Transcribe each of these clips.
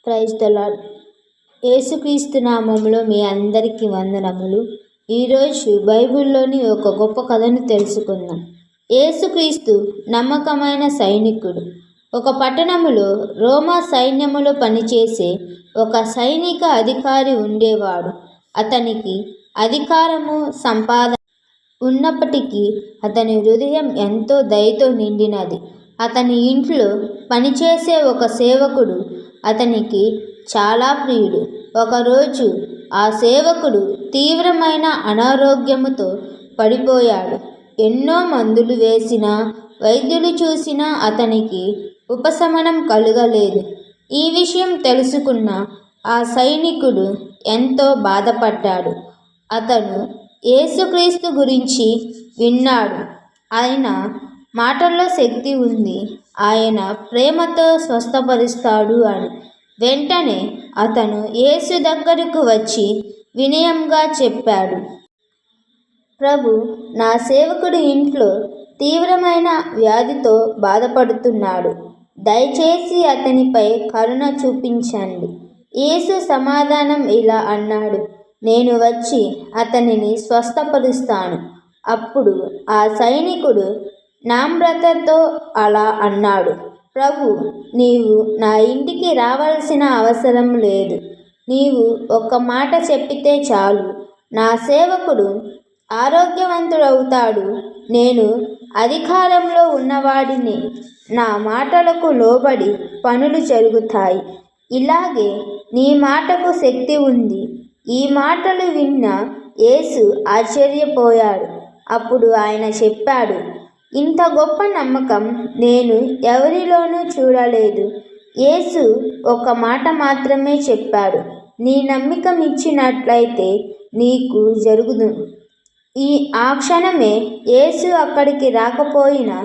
Praise the lord. యేసుక్రీస్తు నామములో మీ అందరికీ వందనములు. ఈరోజు బైబిల్లోని ఒక గొప్ప కథను తెలుసుకుందాం. యేసుక్రీస్తు నమ్మకమైన సైనికుడు. ఒక పట్టణములో రోమా సైన్యములో పనిచేసే ఒక సైనిక అధికారి ఉండేవాడు. అతనికి అధికారము, సంపాదన ఉన్నప్పటికీ అతని హృదయం ఎంతో దయతో నిండినది. అతని ఇంట్లో పనిచేసే ఒక సేవకుడు అతనికి చాలా ప్రియుడు. ఒకరోజు ఆ సేవకుడు తీవ్రమైన అనారోగ్యముతో పడిపోయాడు. ఎన్నో మందులు వేసినా, వైద్యులు చూసినా అతనికి ఉపశమనం కలుగలేదు. ఈ విషయం తెలుసుకున్న ఆ సైనికుడు ఎంతో బాధపడ్డాడు. అతను యేసుక్రీస్తు గురించి విన్నాడు. ఆయన మాటల్లో శక్తి ఉంది, ఆయన ప్రేమతో స్వస్థపరుస్తాడు అని. వెంటనే అతను యేసు దగ్గరకు వచ్చి వినయంగా చెప్పాడు, ప్రభు, నా సేవకుడి ఇంట్లో తీవ్రమైన వ్యాధితో బాధపడుతున్నాడు. దయచేసి అతనిపై కరుణ చూపించండి. యేసు సమాధానం ఇలా అన్నాడు, నేను వచ్చి అతనిని స్వస్థపరుస్తాను. అప్పుడు ఆ సైనికుడు నమ్రతతో అలా అన్నాడు, ప్రభు, నీవు నా ఇంటికి రావాల్సిన అవసరం లేదు. నీవు ఒక్క మాట చెప్పితే చాలు, నా సేవకుడు ఆరోగ్యవంతుడవుతాడు. నేను అధికారంలో ఉన్నవాడిని. నా మాటలకు లోబడి పనులు జరుగుతాయి. ఇలాగే నీ మాటకు శక్తి ఉంది. ఈ మాటలు విన్న యేసు ఆశ్చర్యపోయాడు. అప్పుడు ఆయన చెప్పాడు, ఇంత గొప్ప నమ్మకం నేను ఎవరిలోనూ చూడలేదు. యేసు ఒక మాట మాత్రమే చెప్పాడు, నీ నమ్మకం ఇచ్చినట్లయితే నీకు జరుగును. ఆ క్షణమే యేసు అక్కడికి రాకపోయినా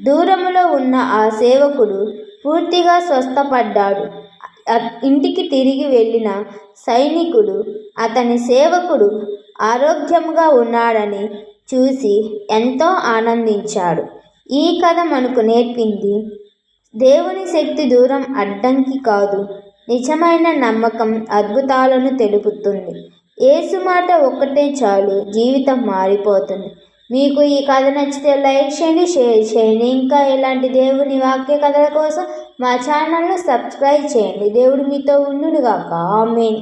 దూరములో ఉన్న ఆ సేవకుడు పూర్తిగా స్వస్థపడ్డాడు. ఇంటికి తిరిగి వెళ్ళిన సైనికుడు అతని సేవకుడు ఆరోగ్యంగా ఉన్నాడని చూసి ఎంతో ఆనందించాడు. ఈ కథ మనకు నేర్పింది, దేవుని శక్తి దూరం అడ్డంకి కాదు. నిజమైన నమ్మకం అద్భుతాలను తెలుపుతుంది. యేసు మాట ఒక్కటే చాలు, జీవితం మారిపోతుంది. మీకు ఈ కథ నచ్చితే లైక్ చేయండి, షేర్ చేయండి. ఇంకా ఇలాంటి దేవుని వాక్య కథల కోసం మా ఛానల్ను సబ్స్క్రైబ్ చేయండి. దేవుడు మీతో ఉండునుగాక. ఆమేన్.